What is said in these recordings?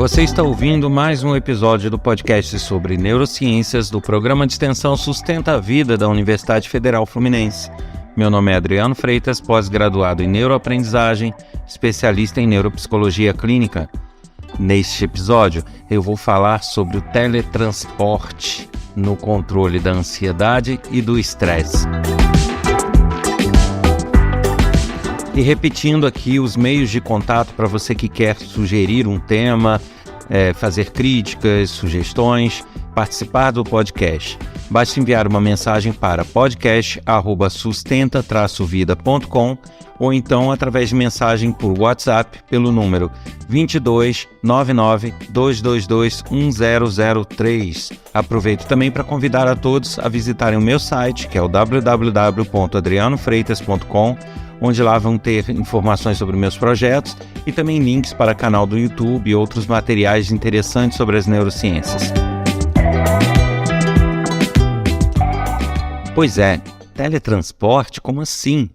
Você está ouvindo mais um episódio do podcast sobre neurociências do Programa de Extensão Sustenta a Vida da Universidade Federal Fluminense. Meu nome é Adriano Freitas, pós-graduado em neuroaprendizagem, especialista em neuropsicologia clínica. Neste episódio, eu vou falar sobre o teletransporte no controle da ansiedade e do estresse. E repetindo aqui os meios de contato para você que quer sugerir um tema, fazer críticas, sugestões, participar do podcast. Basta enviar uma mensagem para podcast@sustenta-vida.com ou então através de mensagem por WhatsApp pelo número 22 99 222 1003. Aproveito também para convidar a todos a visitarem o meu site, que é o www.adrianofreitas.com, onde lá vão ter informações sobre meus projetos e também links para canal do YouTube e outros materiais interessantes sobre as neurociências. Pois é, teletransporte, como assim?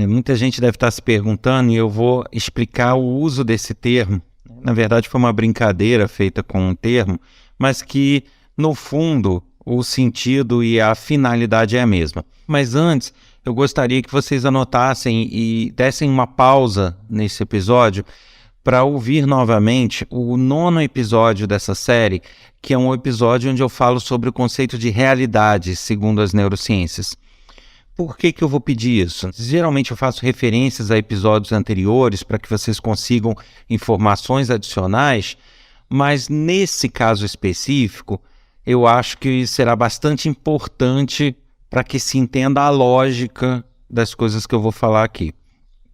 Muita gente deve estar se perguntando e eu vou explicar o uso desse termo. Na verdade, foi uma brincadeira feita com um termo, mas que, no fundo, o sentido e a finalidade é a mesma. Mas antes, eu gostaria que vocês anotassem e dessem uma pausa nesse episódio para ouvir novamente o 9º episódio dessa série, que é um episódio onde eu falo sobre o conceito de realidade, segundo as neurociências. Por que eu vou pedir isso? Geralmente eu faço referências a episódios anteriores para que vocês consigam informações adicionais, mas nesse caso específico, eu acho que será bastante importante para que se entenda a lógica das coisas que eu vou falar aqui.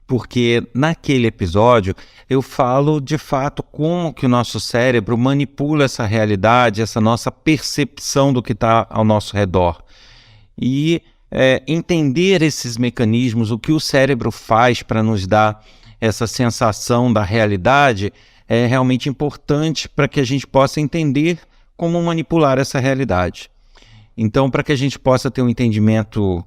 Porque naquele episódio eu falo de fato como que o nosso cérebro manipula essa realidade, essa nossa percepção do que está ao nosso redor. E entender esses mecanismos, o que o cérebro faz para nos dar essa sensação da realidade é realmente importante para que a gente possa entender como manipular essa realidade. Então, para que a gente possa ter um entendimento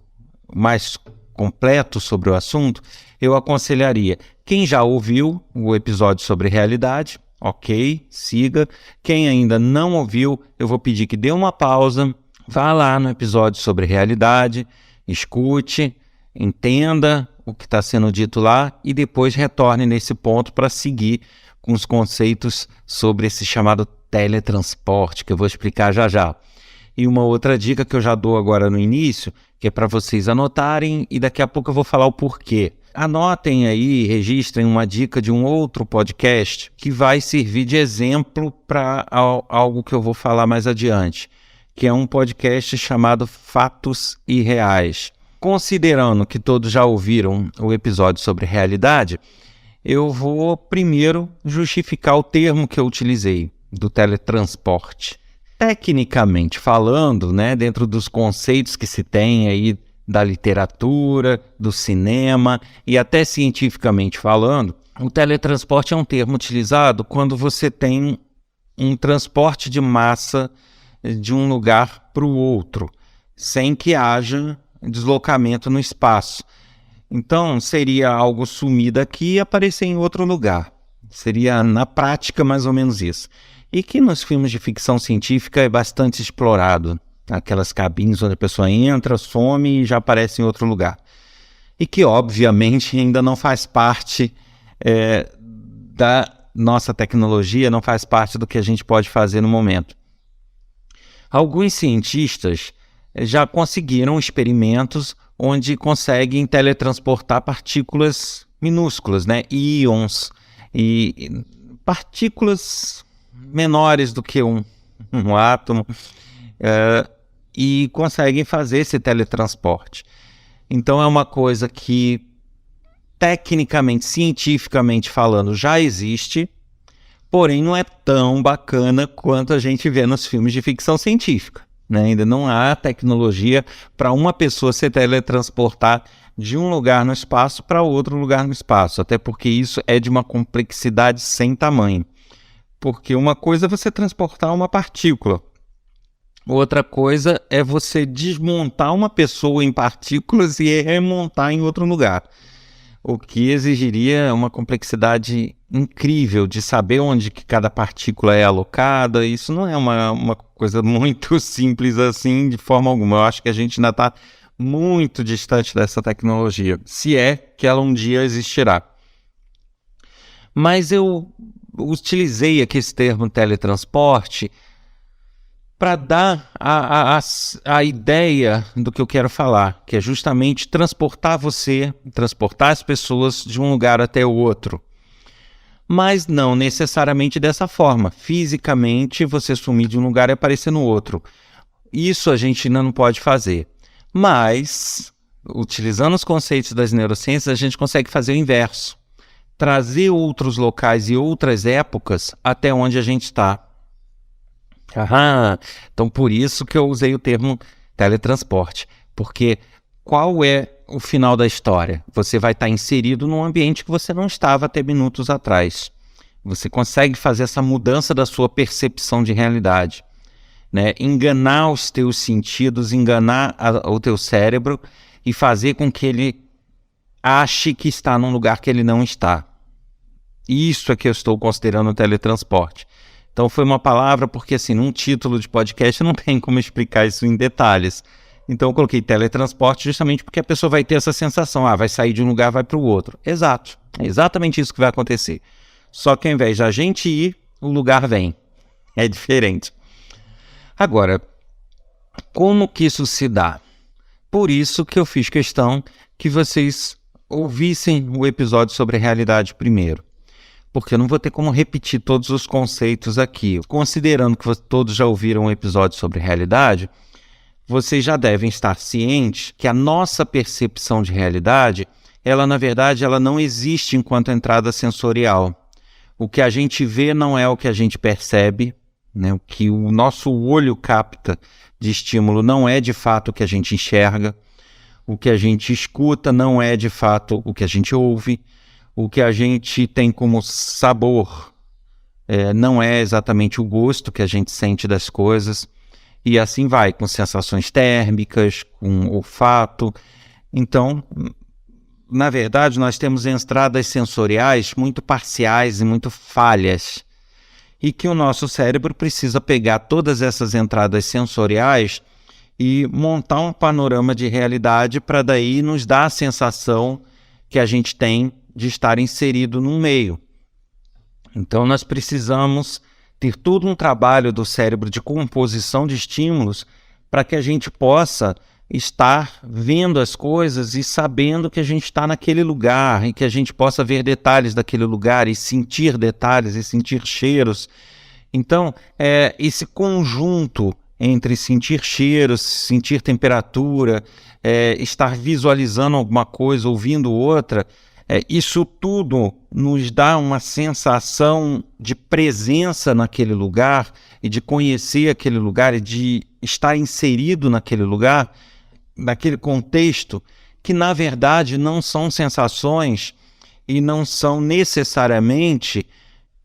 mais completo sobre o assunto, eu aconselharia quem já ouviu o episódio sobre realidade, ok, siga. Quem ainda não ouviu, eu vou pedir que dê uma pausa, vá lá no episódio sobre realidade, escute, entenda o que está sendo dito lá e depois retorne nesse ponto para seguir com os conceitos sobre esse chamado teletransporte, que eu vou explicar já já. E uma outra dica que eu já dou agora no início, que é para vocês anotarem e daqui a pouco eu vou falar o porquê. Anotem aí, registrem uma dica de um outro podcast que vai servir de exemplo para algo que eu vou falar mais adiante, que é um podcast chamado Fatos Irreais. Considerando que todos já ouviram o episódio sobre realidade, eu vou primeiro justificar o termo que eu utilizei, do teletransporte. Tecnicamente falando, dentro dos conceitos que se tem aí da literatura, do cinema e até cientificamente falando, o teletransporte é um termo utilizado quando você tem um transporte de massa de um lugar para o outro, sem que haja deslocamento no espaço. Então, seria algo sumir daqui e aparecer em outro lugar. Seria, na prática, mais ou menos isso. E que nos filmes de ficção científica é bastante explorado. Aquelas cabines onde a pessoa entra, some e já aparece em outro lugar. E que, obviamente, ainda não faz parte da nossa tecnologia, não faz parte do que a gente pode fazer no momento. Alguns cientistas já conseguiram experimentos onde conseguem teletransportar partículas minúsculas, íons, e partículas menores do que um átomo, e conseguem fazer esse teletransporte. Então é uma coisa que, tecnicamente, cientificamente falando, já existe, porém não é tão bacana quanto a gente vê nos filmes de ficção científica. Ainda não há tecnologia para uma pessoa se teletransportar de um lugar no espaço para outro lugar no espaço, até porque isso é de uma complexidade sem tamanho. Porque uma coisa é você transportar uma partícula, outra coisa é você desmontar uma pessoa em partículas e remontar em outro lugar. o que exigiria uma complexidade incrível de saber onde que cada partícula é alocada. Isso não é uma coisa muito simples assim, de forma alguma. Eu acho que a gente ainda está muito distante dessa tecnologia, se é que ela um dia existirá. Mas eu utilizei aqui esse termo teletransporte para dar a ideia do que eu quero falar, que é justamente transportar as pessoas de um lugar até o outro. Mas não necessariamente dessa forma. Fisicamente, você sumir de um lugar e aparecer no outro. Isso a gente ainda não pode fazer. Mas, utilizando os conceitos das neurociências, a gente consegue fazer o inverso. Trazer outros locais e outras épocas até onde a gente está. Então por isso que eu usei o termo teletransporte. Porque qual é o final da história? Você vai estar inserido num ambiente que você não estava até minutos atrás. Você consegue fazer essa mudança da sua percepção de realidade, né? Enganar os teus sentidos, enganar o teu cérebro e fazer com que ele ache que está num lugar que ele não está. Isso é que eu estou considerando teletransporte. Então foi uma palavra porque assim, num título de podcast não tem como explicar isso em detalhes. Então eu coloquei teletransporte justamente porque a pessoa vai ter essa sensação, vai sair de um lugar, vai para o outro. Exato, é exatamente isso que vai acontecer. Só que ao invés de a gente ir, o lugar vem. É diferente. Agora, como que isso se dá? Por isso que eu fiz questão que vocês ouvissem o episódio sobre realidade primeiro. Porque eu não vou ter como repetir todos os conceitos aqui. Considerando que todos já ouviram um episódio sobre realidade, vocês já devem estar cientes que a nossa percepção de realidade, ela na verdade ela não existe enquanto entrada sensorial. O que a gente vê não é o que a gente percebe, né? O que o nosso olho capta de estímulo não é de fato o que a gente enxerga. O que a gente escuta não é de fato o que a gente ouve. O que a gente tem como sabor não é exatamente o gosto que a gente sente das coisas. E assim vai, com sensações térmicas, com olfato. Então, na verdade, nós temos entradas sensoriais muito parciais e muito falhas. E que o nosso cérebro precisa pegar todas essas entradas sensoriais e montar um panorama de realidade para daí nos dar a sensação que a gente tem de estar inserido num meio. Então nós precisamos ter todo um trabalho do cérebro de composição de estímulos para que a gente possa estar vendo as coisas e sabendo que a gente está naquele lugar e que a gente possa ver detalhes daquele lugar e sentir detalhes e sentir cheiros. Então, esse conjunto entre sentir cheiros, sentir temperatura, estar visualizando alguma coisa, ouvindo outra, isso tudo nos dá uma sensação de presença naquele lugar e de conhecer aquele lugar e de estar inserido naquele lugar, naquele contexto, que na verdade não são sensações e não são necessariamente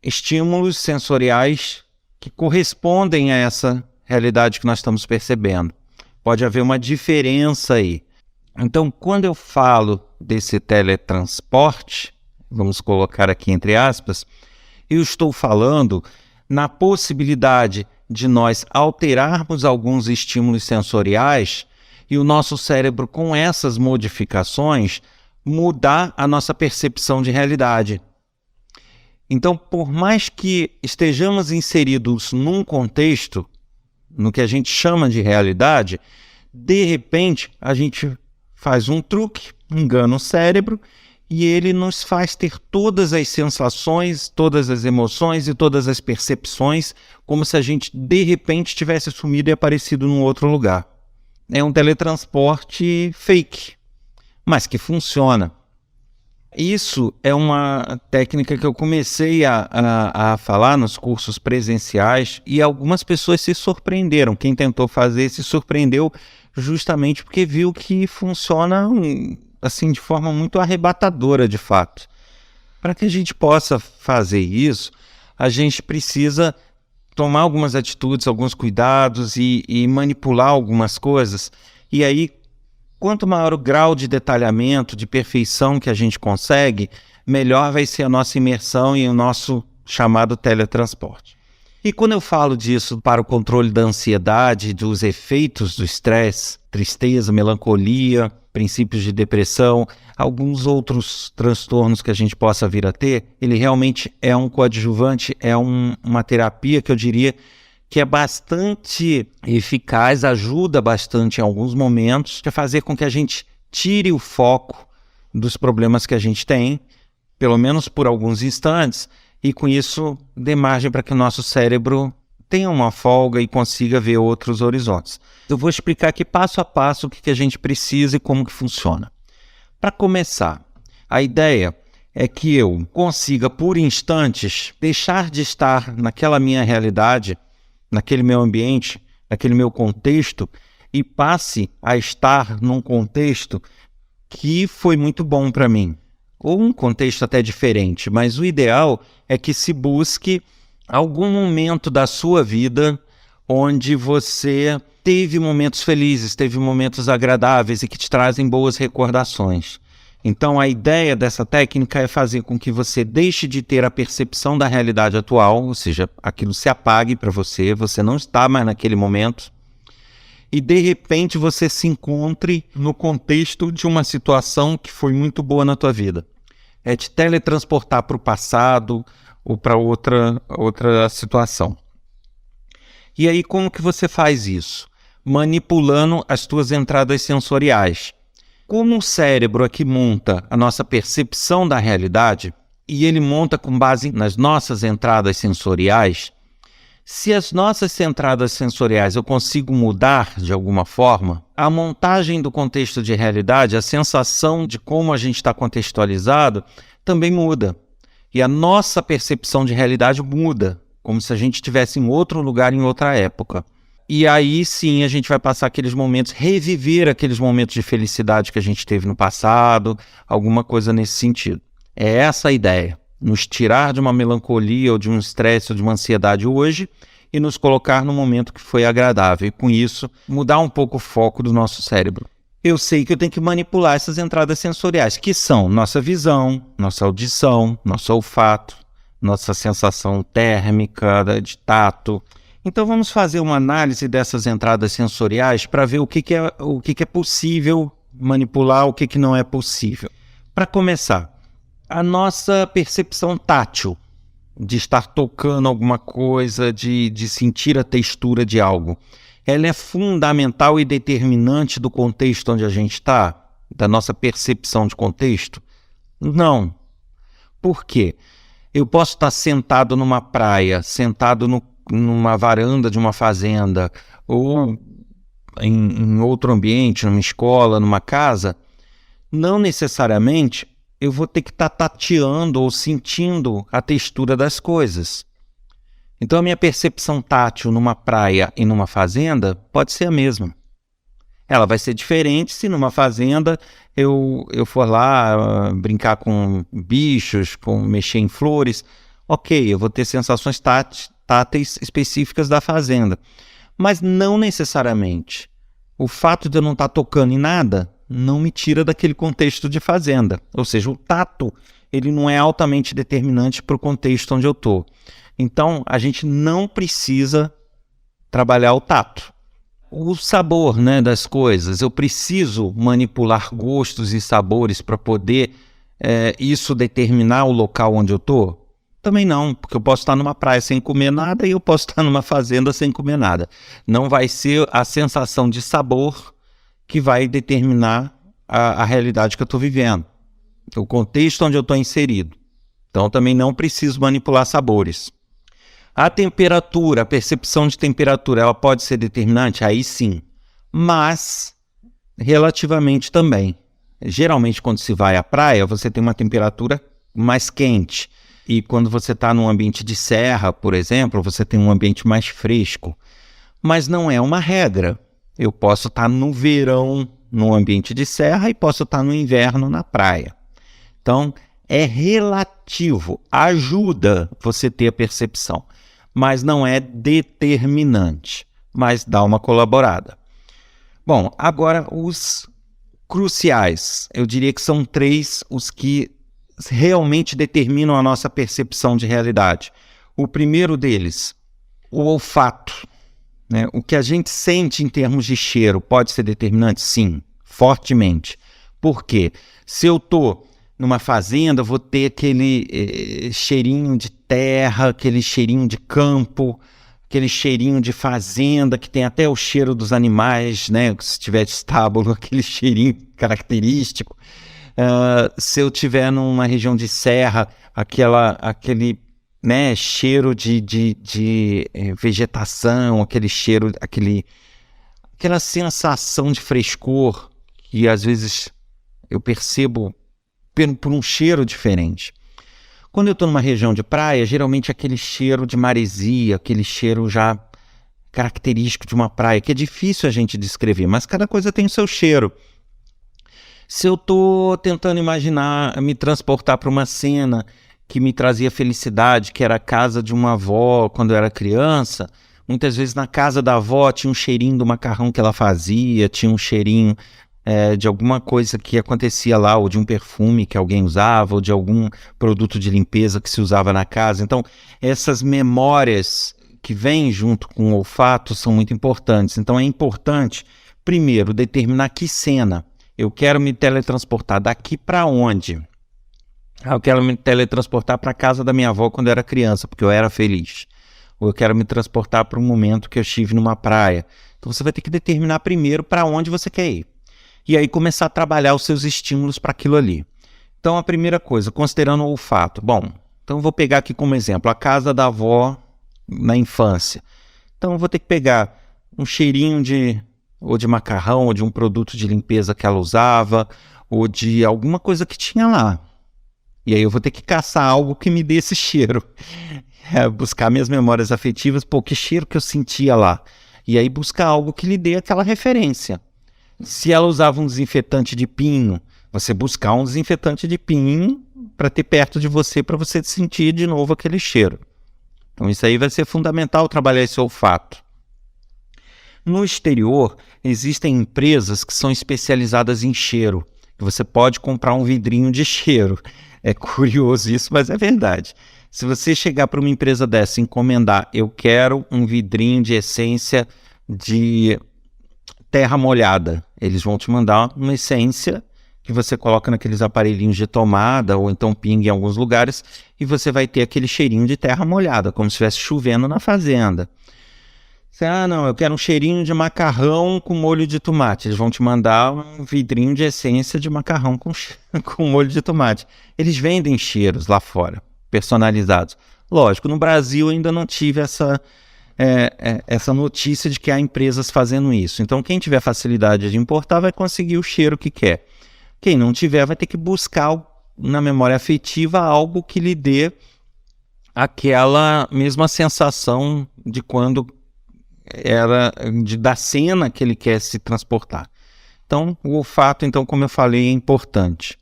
estímulos sensoriais que correspondem a essa realidade que nós estamos percebendo. Pode haver uma diferença aí. Então, quando eu falo desse teletransporte, vamos colocar aqui entre aspas, eu estou falando na possibilidade de nós alterarmos alguns estímulos sensoriais e o nosso cérebro, com essas modificações, mudar a nossa percepção de realidade. Então, por mais que estejamos inseridos num contexto, no que a gente chama de realidade, de repente a gente faz um truque, engana o cérebro e ele nos faz ter todas as sensações, todas as emoções e todas as percepções como se a gente de repente tivesse sumido e aparecido num outro lugar. É um teletransporte fake, mas que funciona. Isso é uma técnica que eu comecei a falar nos cursos presenciais e algumas pessoas se surpreenderam. Quem tentou fazer se surpreendeu justamente porque viu que funciona assim, de forma muito arrebatadora, de fato. Para que a gente possa fazer isso, a gente precisa tomar algumas atitudes, alguns cuidados e manipular algumas coisas. E aí, Quanto maior o grau de detalhamento, de perfeição que a gente consegue, melhor vai ser a nossa imersão e o nosso chamado teletransporte. E quando eu falo disso para o controle da ansiedade, dos efeitos do estresse, tristeza, melancolia, princípios de depressão, alguns outros transtornos que a gente possa vir a ter, ele realmente é um coadjuvante, é uma terapia que eu diria que é bastante eficaz, ajuda bastante em alguns momentos a fazer com que a gente tire o foco dos problemas que a gente tem, pelo menos por alguns instantes, e com isso dê margem para que o nosso cérebro tenha uma folga e consiga ver outros horizontes. Eu vou explicar aqui passo a passo o que a gente precisa e como que funciona. Para começar, a ideia é que eu consiga, por instantes, deixar de estar naquela minha realidade, naquele meu ambiente, naquele meu contexto, e passe a estar num contexto que foi muito bom para mim. Ou um contexto até diferente, mas o ideal é que se busque algum momento da sua vida onde você teve momentos felizes, teve momentos agradáveis e que te trazem boas recordações. Então a ideia dessa técnica é fazer com que você deixe de ter a percepção da realidade atual, ou seja, aquilo se apague para você, você não está mais naquele momento, e de repente você se encontre no contexto de uma situação que foi muito boa na tua vida. É te teletransportar para o passado ou para outra situação. E aí como que você faz isso? Manipulando as tuas entradas sensoriais. Como o cérebro aqui monta a nossa percepção da realidade, e ele monta com base nas nossas entradas sensoriais, se as nossas entradas sensoriais eu consigo mudar de alguma forma, a montagem do contexto de realidade, a sensação de como a gente está contextualizado, também muda. E a nossa percepção de realidade muda, como se a gente estivesse em outro lugar, em outra época. E aí sim a gente vai passar aqueles momentos, reviver aqueles momentos de felicidade que a gente teve no passado, alguma coisa nesse sentido. É essa a ideia, nos tirar de uma melancolia ou de um estresse ou de uma ansiedade hoje e nos colocar no momento que foi agradável e com isso mudar um pouco o foco do nosso cérebro. Eu sei que eu tenho que manipular essas entradas sensoriais, que são nossa visão, nossa audição, nosso olfato, nossa sensação térmica, de tato. Então vamos fazer uma análise dessas entradas sensoriais para ver o que é possível manipular, o que não é possível. Para começar, a nossa percepção tátil, de estar tocando alguma coisa, de sentir a textura de algo, ela é fundamental e determinante do contexto onde a gente está, da nossa percepção de contexto? Não. Por quê? Eu posso estar sentado numa praia, sentado numa varanda de uma fazenda ou em outro ambiente, numa escola, numa casa, não necessariamente eu vou ter que estar tateando ou sentindo a textura das coisas. Então a minha percepção tátil numa praia e numa fazenda pode ser a mesma. Ela vai ser diferente se numa fazenda eu for lá brincar com bichos, mexer em flores. Ok, eu vou ter sensações táteis específicas da fazenda. Mas não necessariamente. O fato de eu não estar tocando em nada não me tira daquele contexto de fazenda. Ou seja, o tato ele não é altamente determinante para o contexto onde eu estou. Então, a gente não precisa trabalhar o tato. O sabor, né, das coisas. Eu preciso manipular gostos e sabores para poder isso determinar o local onde eu estou? Também não, porque eu posso estar numa praia sem comer nada e eu posso estar numa fazenda sem comer nada. Não vai ser a sensação de sabor que vai determinar a realidade que eu estou vivendo, o contexto onde eu estou inserido. Então, também não preciso manipular sabores. A temperatura, a percepção de temperatura, ela pode ser determinante? Aí sim, mas relativamente também. Geralmente, quando se vai à praia, você tem uma temperatura mais quente. E quando você está num ambiente de serra, por exemplo, você tem um ambiente mais fresco. Mas não é uma regra. Eu posso estar no verão num ambiente de serra e posso estar no inverno na praia. Então, é relativo, ajuda você ter a percepção, mas não é determinante, mas dá uma colaborada. Bom, agora os cruciais. Eu diria que são 3 os que realmente determinam a nossa percepção de realidade. O primeiro deles, o olfato, né? O que a gente sente em termos de cheiro pode ser determinante? Sim, fortemente. Por quê? Se eu estou numa fazenda, eu vou ter aquele cheirinho de terra, aquele cheirinho de campo, aquele cheirinho de fazenda, que tem até o cheiro dos animais, né? Se tiver de estábulo, aquele cheirinho característico. Se eu estiver numa região de serra, aquele, né, cheiro de vegetação, aquele cheiro, aquela sensação de frescor que às vezes eu percebo por um cheiro diferente. Quando eu estou numa região de praia, geralmente aquele cheiro de maresia, aquele cheiro já característico de uma praia, que é difícil a gente descrever, mas cada coisa tem o seu cheiro. Se eu estou tentando imaginar, me transportar para uma cena que me trazia felicidade, que era a casa de uma avó quando eu era criança, muitas vezes na casa da avó tinha um cheirinho do macarrão que ela fazia, tinha um cheirinho de alguma coisa que acontecia lá, ou de um perfume que alguém usava, ou de algum produto de limpeza que se usava na casa. Então, essas memórias que vêm junto com o olfato são muito importantes. Então, é importante, primeiro, determinar que cena. Eu quero me teletransportar daqui para onde? Eu quero me teletransportar para a casa da minha avó quando eu era criança, porque eu era feliz. Ou eu quero me transportar para um momento que eu estive numa praia. Então, você vai ter que determinar primeiro para onde você quer ir. E aí começar a trabalhar os seus estímulos para aquilo ali. Então, a primeira coisa, considerando o olfato. Bom, então eu vou pegar aqui como exemplo a casa da avó na infância. Então, eu vou ter que pegar um cheirinho ou de macarrão, ou de um produto de limpeza que ela usava, ou de alguma coisa que tinha lá. E aí eu vou ter que caçar algo que me dê esse cheiro. Buscar minhas memórias afetivas, que cheiro que eu sentia lá. E aí buscar algo que lhe dê aquela referência. Se ela usava um desinfetante de pinho, você buscar um desinfetante de pinho para ter perto de você, para você sentir de novo aquele cheiro. Então isso aí vai ser fundamental, trabalhar esse olfato. No exterior, existem empresas que são especializadas em cheiro. Você pode comprar um vidrinho de cheiro. É curioso isso, mas é verdade. Se você chegar para uma empresa dessa e encomendar, eu quero um vidrinho de essência de terra molhada, eles vão te mandar uma essência que você coloca naqueles aparelhinhos de tomada ou então pinga em alguns lugares e você vai ter aquele cheirinho de terra molhada, como se estivesse chovendo na fazenda. Não, eu quero um cheirinho de macarrão com molho de tomate. Eles vão te mandar um vidrinho de essência de macarrão com molho de tomate. Eles vendem cheiros lá fora, personalizados. Lógico, no Brasil ainda não tive essa notícia de que há empresas fazendo isso. Então, quem tiver facilidade de importar vai conseguir o cheiro que quer. Quem não tiver vai ter que buscar na memória afetiva algo que lhe dê aquela mesma sensação de quando da cena que ele quer se transportar. Então, o olfato, como eu falei, é importante.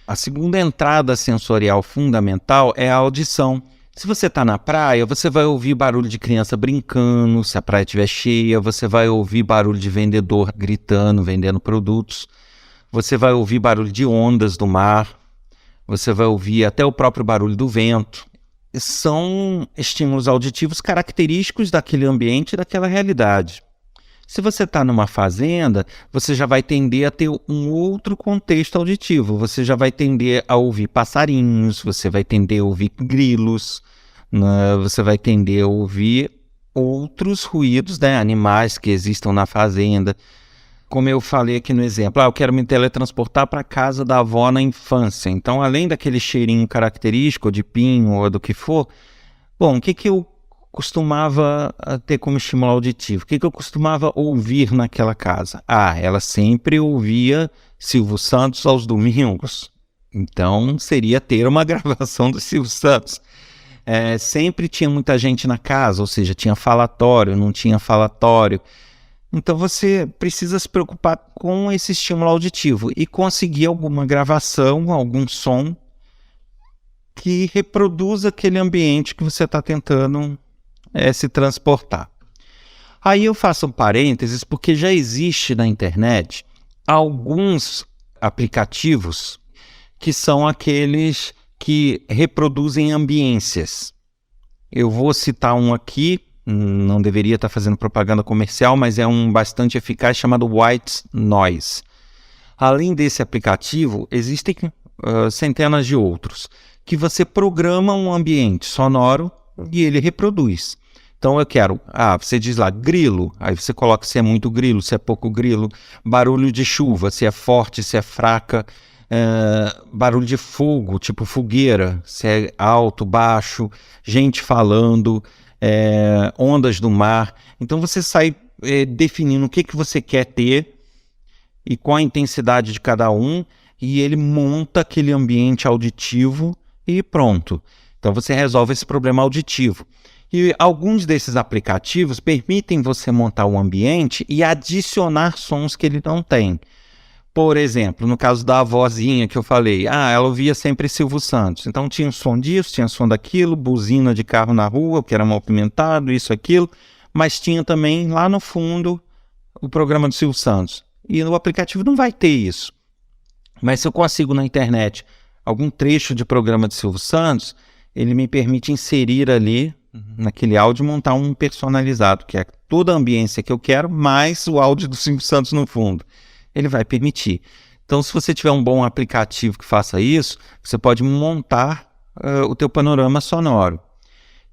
A segunda entrada sensorial fundamental é a audição. Se você está na praia, você vai ouvir barulho de criança brincando, se a praia estiver cheia, você vai ouvir barulho de vendedor gritando, vendendo produtos, você vai ouvir barulho de ondas do mar, você vai ouvir até o próprio barulho do vento. São estímulos auditivos característicos daquele ambiente e daquela realidade. Se você está numa fazenda, você já vai tender a ter um outro contexto auditivo. Você já vai tender a ouvir passarinhos, você vai tender a ouvir grilos, né? Você vai tender a ouvir outros ruídos, né? Animais que existam na fazenda. Como eu falei aqui no exemplo, eu quero me teletransportar para a casa da avó na infância. Então, além daquele cheirinho característico de pinho ou do que for, bom, o que eu costumava ter como estímulo auditivo? O que eu costumava ouvir naquela casa? Ela sempre ouvia Silvio Santos aos domingos. Então, seria ter uma gravação do Silvio Santos. Sempre tinha muita gente na casa, ou seja, tinha falatório, não tinha falatório. Então você precisa se preocupar com esse estímulo auditivo e conseguir alguma gravação, algum som que reproduza aquele ambiente que você está tentando se transportar. Aí eu faço um parênteses porque já existe na internet alguns aplicativos que são aqueles que reproduzem ambiências. Eu vou citar um aqui, não deveria estar fazendo propaganda comercial, mas é um bastante eficaz, chamado White Noise. Além desse aplicativo, existem centenas de outros, que você programa um ambiente sonoro e ele reproduz. Então eu quero, você diz lá, grilo, aí você coloca se é muito grilo, se é pouco grilo, barulho de chuva, se é forte, se é fraca, barulho de fogo, tipo fogueira, se é alto, baixo, gente falando, ondas do mar. Então você sai definindo o que você quer ter e qual a intensidade de cada um, e ele monta aquele ambiente auditivo e pronto. Então você resolve esse problema auditivo. E alguns desses aplicativos permitem você montar um ambiente e adicionar sons que ele não tem. Por exemplo, no caso da avózinha que eu falei, ela ouvia sempre Silvio Santos. Então tinha um som disso, tinha som daquilo, buzina de carro na rua, que era movimentado, isso, aquilo. Mas tinha também lá no fundo o programa do Silvio Santos. E no aplicativo não vai ter isso. Mas se eu consigo na internet algum trecho de programa de Silvio Santos, ele me permite inserir ali, naquele áudio, montar um personalizado, que é toda a ambiência que eu quero, mais o áudio do Silvio Santos no fundo. Ele vai permitir. Então, se você tiver um bom aplicativo que faça isso, você pode montar o teu panorama sonoro.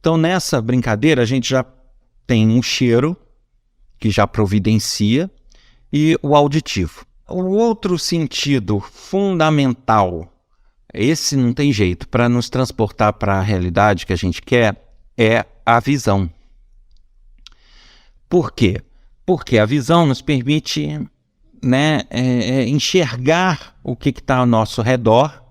Então, nessa brincadeira, a gente já tem um cheiro, que já providencia, e o auditivo. O outro sentido fundamental, esse não tem jeito, para nos transportar para a realidade que a gente quer, é a visão. Por quê? Porque a visão nos permite enxergar o que está ao nosso redor,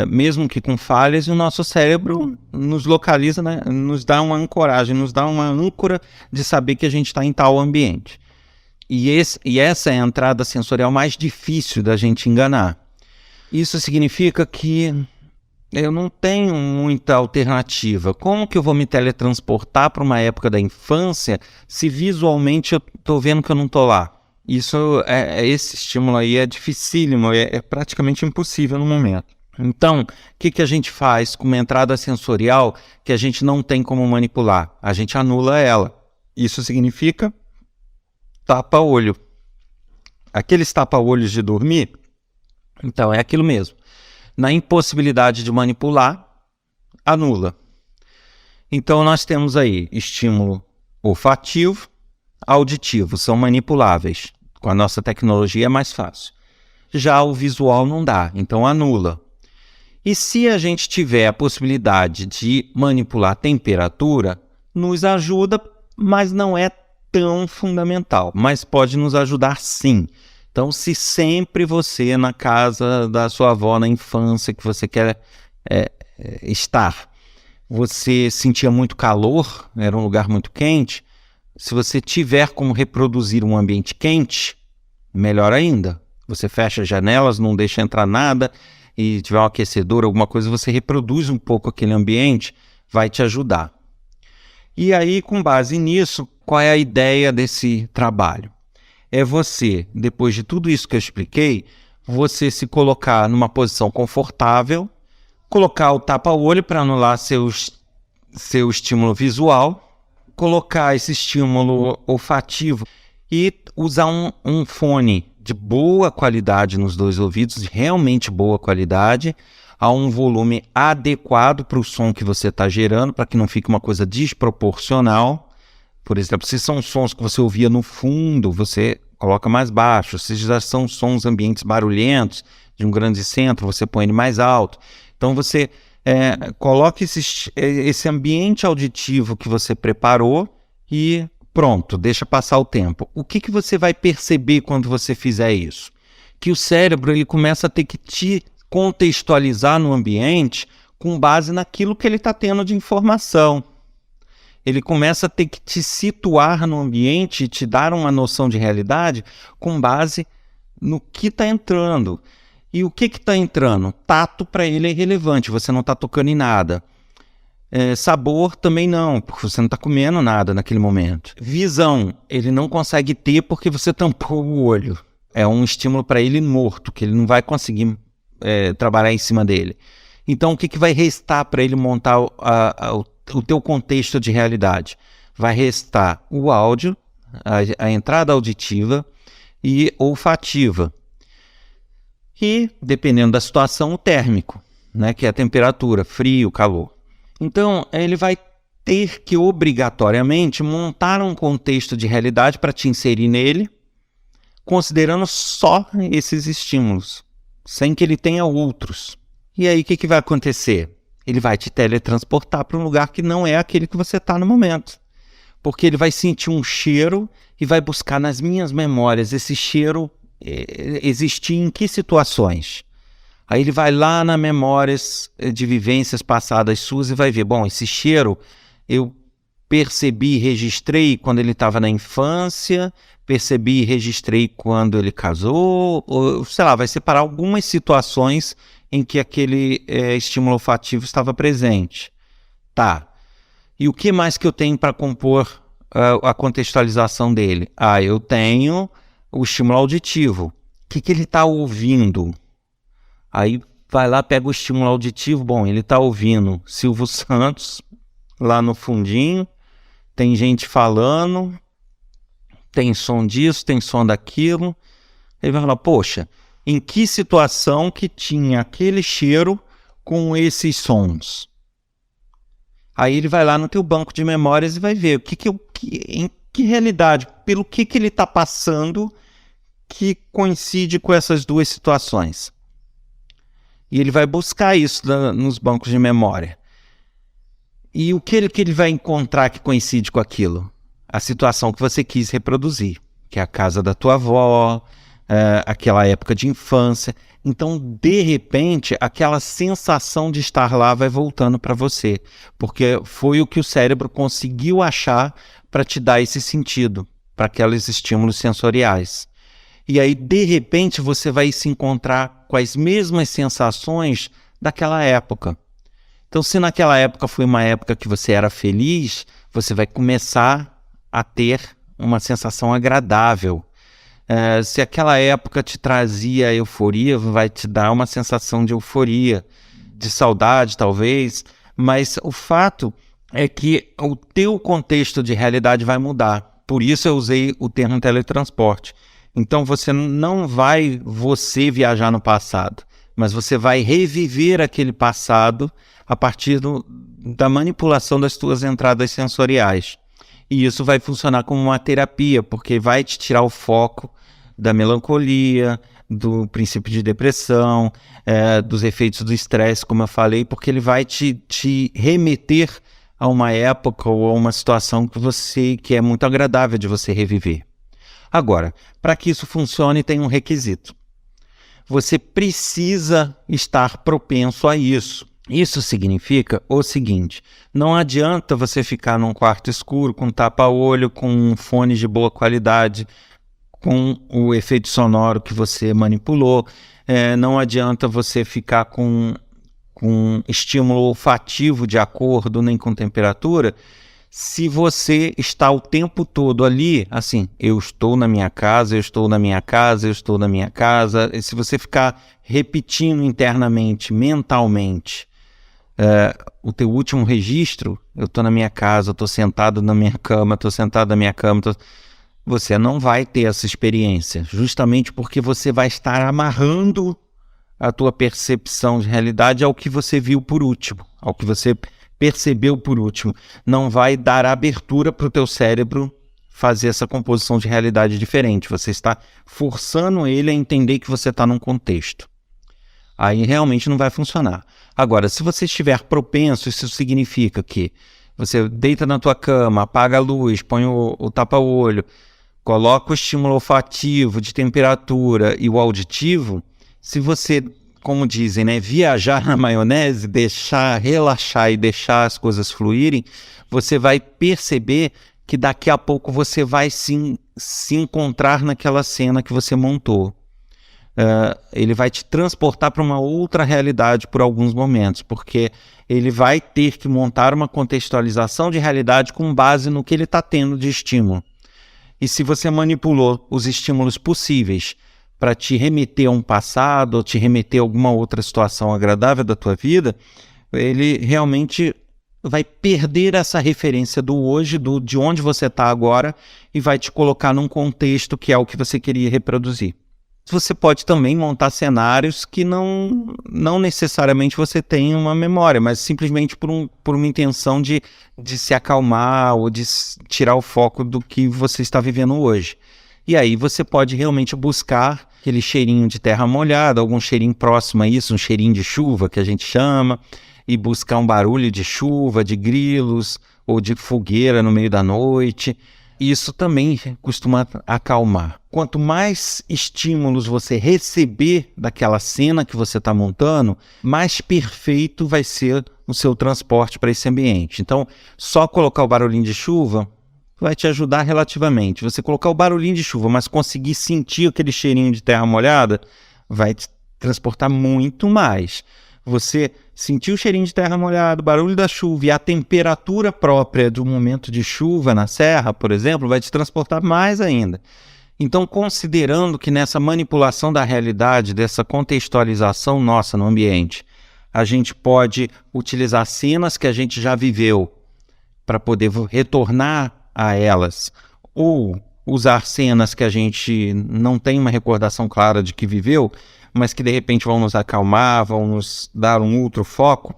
mesmo que com falhas, e o nosso cérebro nos localiza, nos dá uma ancoragem, nos dá uma âncora de saber que a gente está em tal ambiente. E essa é a entrada sensorial mais difícil da gente enganar. Isso significa que eu não tenho muita alternativa. Como que eu vou me teletransportar para uma época da infância se visualmente eu estou vendo que eu não estou lá? Esse estímulo aí é dificílimo, é praticamente impossível no momento. Então, o que a gente faz com uma entrada sensorial que a gente não tem como manipular? A gente anula ela. Isso significa tapa-olho. Aqueles tapa-olhos de dormir, então é aquilo mesmo. Na impossibilidade de manipular, anula. Então nós temos aí estímulo olfativo, auditivo, são manipuláveis. Com a nossa tecnologia é mais fácil. Já o visual não dá, então anula. E se a gente tiver a possibilidade de manipular a temperatura, nos ajuda, mas não é tão fundamental, mas pode nos ajudar sim. Então, se sempre você, na casa da sua avó, na infância, que você quer estar, você sentia muito calor, era um lugar muito quente, se você tiver como reproduzir um ambiente quente, melhor ainda. Você fecha as janelas, não deixa entrar nada, e tiver um aquecedor, alguma coisa, você reproduz um pouco aquele ambiente, vai te ajudar. E aí, com base nisso, qual é a ideia desse trabalho? É você, depois de tudo isso que eu expliquei, você se colocar numa posição confortável, colocar o tapa-olho para anular seu estímulo visual, colocar esse estímulo olfativo e usar um fone de boa qualidade nos dois ouvidos, de realmente boa qualidade, a um volume adequado para o som que você está gerando, para que não fique uma coisa desproporcional. Por exemplo, se são sons que você ouvia no fundo, você coloca mais baixo. Se já são sons ambientes barulhentos, de um grande centro, você põe ele mais alto. Então você coloca esse ambiente auditivo que você preparou e pronto, deixa passar o tempo. O que você vai perceber quando você fizer isso? Que o cérebro ele começa a ter que te contextualizar no ambiente com base naquilo que ele está tendo de informação. Ele começa a ter que te situar no ambiente e te dar uma noção de realidade com base no que está entrando. E o que está entrando? Tato para ele é irrelevante, você não está tocando em nada. Sabor também não, porque você não está comendo nada naquele momento. Visão, ele não consegue ter porque você tampou o olho. É um estímulo para ele morto, que ele não vai conseguir trabalhar em cima dele. Então, o que vai restar para ele montar o teu contexto de realidade? Vai restar o áudio, a entrada auditiva e olfativa. E, dependendo da situação, o térmico, né, que é a temperatura, frio, calor. Então, ele vai ter que, obrigatoriamente, montar um contexto de realidade para te inserir nele, considerando só esses estímulos, sem que ele tenha outros. E aí, o que vai acontecer? Ele vai te teletransportar para um lugar que não é aquele que você está no momento. Porque ele vai sentir um cheiro e vai buscar nas minhas memórias esse cheiro existir em que situações. Aí ele vai lá nas memórias de vivências passadas suas e vai ver, bom, esse cheiro eu percebi, registrei quando ele estava na infância, percebi e registrei quando ele casou, ou sei lá, vai separar algumas situações em que aquele estímulo olfativo estava presente. Tá. E o que mais que eu tenho para compor a contextualização dele? Eu tenho o estímulo auditivo. O que ele está ouvindo? Aí vai lá, pega o estímulo auditivo. Bom, ele está ouvindo Silvio Santos lá no fundinho, tem gente falando, tem som disso, tem som daquilo. Ele vai falar, poxa, em que situação que tinha aquele cheiro com esses sons? Aí ele vai lá no teu banco de memórias e vai ver em que realidade, pelo que ele está passando que coincide com essas duas situações. E ele vai buscar isso nos bancos de memória. E o que ele vai encontrar que coincide com aquilo? A situação que você quis reproduzir, que é a casa da tua avó, aquela época de infância. Então, de repente, aquela sensação de estar lá vai voltando para você, porque foi o que o cérebro conseguiu achar para te dar esse sentido, para aqueles estímulos sensoriais. E aí, de repente, você vai se encontrar com as mesmas sensações daquela época. Então, se naquela época foi uma época que você era feliz, você vai começar a ter uma sensação agradável. Se aquela época te trazia euforia, vai te dar uma sensação de euforia, de saudade talvez, mas o fato é que o teu contexto de realidade vai mudar. Por isso eu usei o termo teletransporte. Então você não vai viajar no passado, mas você vai reviver aquele passado a partir da manipulação das tuas entradas sensoriais. E isso vai funcionar como uma terapia, porque vai te tirar o foco da melancolia, do princípio de depressão, dos efeitos do estresse, como eu falei, porque ele vai te remeter a uma época ou a uma situação que é muito agradável de você reviver. Agora, para que isso funcione, tem um requisito. Você precisa estar propenso a isso. Isso significa o seguinte: não adianta você ficar num quarto escuro, com tapa-olho, com um fone de boa qualidade, com o efeito sonoro que você manipulou. Não adianta você ficar com estímulo olfativo de acordo, nem com temperatura, se você está o tempo todo ali, assim, eu estou na minha casa, eu estou na minha casa, eu estou na minha casa. E se você ficar repetindo internamente, mentalmente, o teu último registro, eu estou na minha casa, eu estou sentado na minha cama, estou sentado na minha cama, você não vai ter essa experiência, justamente porque você vai estar amarrando a tua percepção de realidade ao que você viu por último, ao que você percebeu por último. Não vai dar abertura para o teu cérebro fazer essa composição de realidade diferente. Você está forçando ele a entender que você está num contexto. Aí realmente não vai funcionar. Agora, se você estiver propenso, isso significa que você deita na tua cama, apaga a luz, põe o tapa-olho, coloca o estímulo olfativo, de temperatura e o auditivo. Se você, como dizem, né, viajar na maionese, relaxar e deixar as coisas fluírem, você vai perceber que daqui a pouco você vai se encontrar naquela cena que você montou. Ele vai te transportar para uma outra realidade por alguns momentos, porque ele vai ter que montar uma contextualização de realidade com base no que ele está tendo de estímulo. E se você manipulou os estímulos possíveis para te remeter a um passado, ou te remeter a alguma outra situação agradável da tua vida, ele realmente vai perder essa referência do hoje, de onde você está agora, e vai te colocar num contexto que é o que você queria reproduzir. Você pode também montar cenários que não necessariamente você tem uma memória, mas simplesmente por uma intenção de se acalmar ou de tirar o foco do que você está vivendo hoje. E aí você pode realmente buscar aquele cheirinho de terra molhada, algum cheirinho próximo a isso, um cheirinho de chuva que a gente chama, e buscar um barulho de chuva, de grilos ou de fogueira no meio da noite. Isso também costuma acalmar. Quanto mais estímulos você receber daquela cena que você está montando, mais perfeito vai ser o seu transporte para esse ambiente. Então, só colocar o barulhinho de chuva vai te ajudar relativamente. Você colocar o barulhinho de chuva, mas conseguir sentir aquele cheirinho de terra molhada, vai te transportar muito mais. Você sentir o cheirinho de terra molhada, o barulho da chuva e a temperatura própria do momento de chuva na serra, por exemplo, vai te transportar mais ainda. Então, considerando que nessa manipulação da realidade, dessa contextualização nossa no ambiente, a gente pode utilizar cenas que a gente já viveu para poder retornar a elas, ou usar cenas que a gente não tem uma recordação clara de que viveu, mas que de repente vão nos acalmar, vão nos dar um outro foco,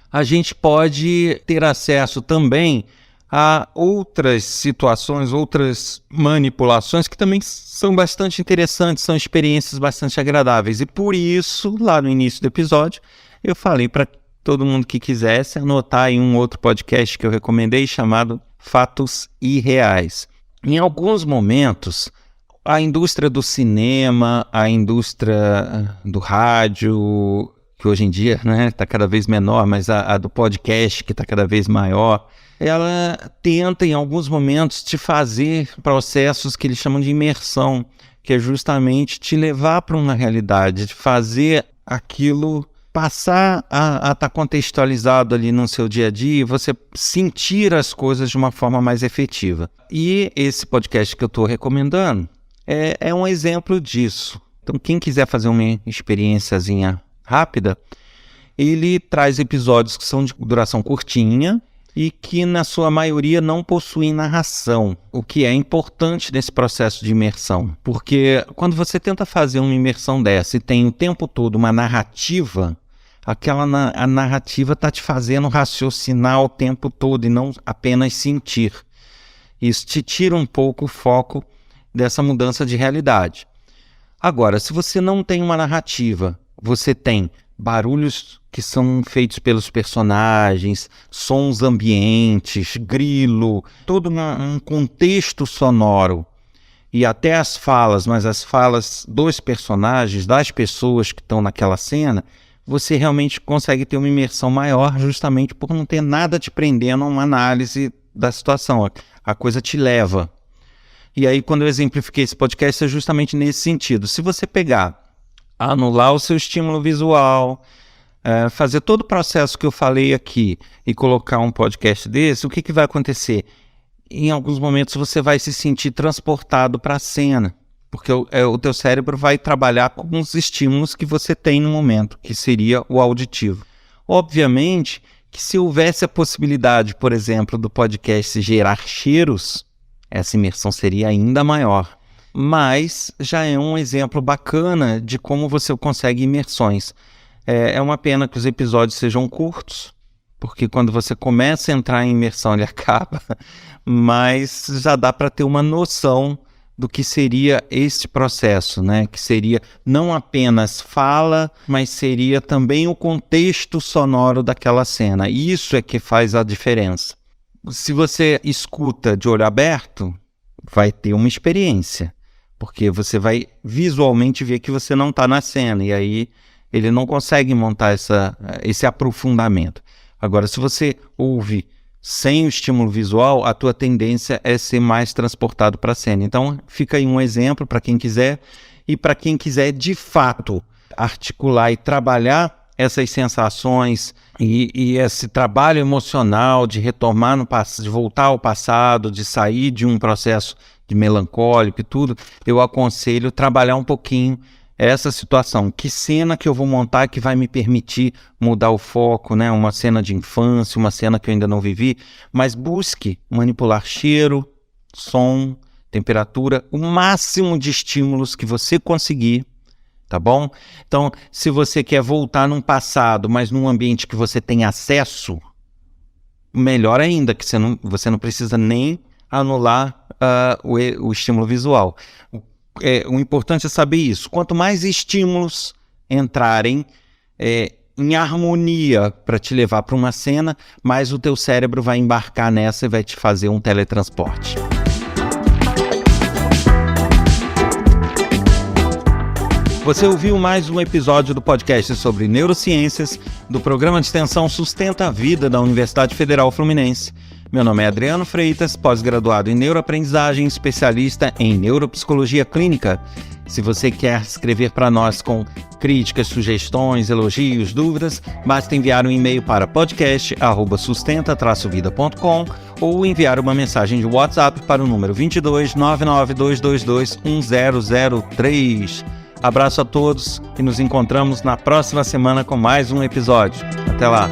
a gente pode ter acesso também a outras situações, outras manipulações que também são bastante interessantes, são experiências bastante agradáveis. E por isso, lá no início do episódio, eu falei para todo mundo que quisesse anotar em um outro podcast que eu recomendei, chamado Fatos Irreais. Em alguns momentos, a indústria do cinema, a indústria do rádio, que hoje em dia está cada vez menor, mas a do podcast, que está cada vez maior, ela tenta, em alguns momentos, te fazer processos que eles chamam de imersão, que é justamente te levar para uma realidade, de fazer aquilo passar a estar contextualizado ali no seu dia a dia e você sentir as coisas de uma forma mais efetiva. E esse podcast que eu estou recomendando é um exemplo disso. Então, quem quiser fazer uma experiênciazinha rápida, ele traz episódios que são de duração curtinha e que, na sua maioria, não possuem narração, o que é importante nesse processo de imersão. Porque quando você tenta fazer uma imersão dessa e tem o tempo todo uma narrativa, a narrativa está te fazendo raciocinar o tempo todo e não apenas sentir. Isso te tira um pouco o foco dessa mudança de realidade. Agora, se você não tem uma narrativa, você tem barulhos que são feitos pelos personagens, sons ambientes, grilo, todo um contexto sonoro e até as falas, mas as falas dos personagens, das pessoas que estão naquela cena, você realmente consegue ter uma imersão maior justamente por não ter nada te prendendo a uma análise da situação. A coisa te leva. E aí, quando eu exemplifiquei esse podcast, é justamente nesse sentido. Se você pegar, anular o seu estímulo visual, fazer todo o processo que eu falei aqui e colocar um podcast desse, o que vai acontecer? Em alguns momentos você vai se sentir transportado para a cena, porque o teu cérebro vai trabalhar com os estímulos que você tem no momento, que seria o auditivo. Obviamente que se houvesse a possibilidade, por exemplo, do podcast gerar cheiros, essa imersão seria ainda maior. Mas já é um exemplo bacana de como você consegue imersões. É uma pena que os episódios sejam curtos, porque quando você começa a entrar em imersão ele acaba, mas já dá para ter uma noção do que seria esse processo, né? Que seria não apenas fala, mas seria também o contexto sonoro daquela cena. Isso é que faz a diferença. Se você escuta de olho aberto, vai ter uma experiência, porque você vai visualmente ver que você não está na cena, e aí ele não consegue montar esse aprofundamento. Agora, se você ouve sem o estímulo visual, a tua tendência é ser mais transportado para a cena. Então, fica aí um exemplo para quem quiser, e para quem quiser, de fato, articular e trabalhar essas sensações e esse trabalho emocional de retomar no passado, de voltar ao passado, de sair de um processo de melancólico e tudo, eu aconselho trabalhar um pouquinho essa situação. Que cena que eu vou montar que vai me permitir mudar o foco, né? Uma cena de infância, uma cena que eu ainda não vivi, mas busque manipular cheiro, som, temperatura, o máximo de estímulos que você conseguir, tá bom? Então, se você quer voltar num passado, mas num ambiente que você tem acesso, melhor ainda, que você não precisa nem anular o estímulo visual. O importante é saber isso. Quanto mais estímulos entrarem em harmonia para te levar para uma cena, mais o teu cérebro vai embarcar nessa e vai te fazer um teletransporte. Você ouviu mais um episódio do podcast sobre neurociências do programa de extensão Sustenta a Vida da Universidade Federal Fluminense. Meu nome é Adriano Freitas, pós-graduado em neuroaprendizagem, especialista em neuropsicologia clínica. Se você quer escrever para nós com críticas, sugestões, elogios, dúvidas, basta enviar um e-mail para podcast@sustenta-vida.com ou enviar uma mensagem de WhatsApp para o número 22 99222 1003. Abraço a todos e nos encontramos na próxima semana com mais um episódio. Até lá!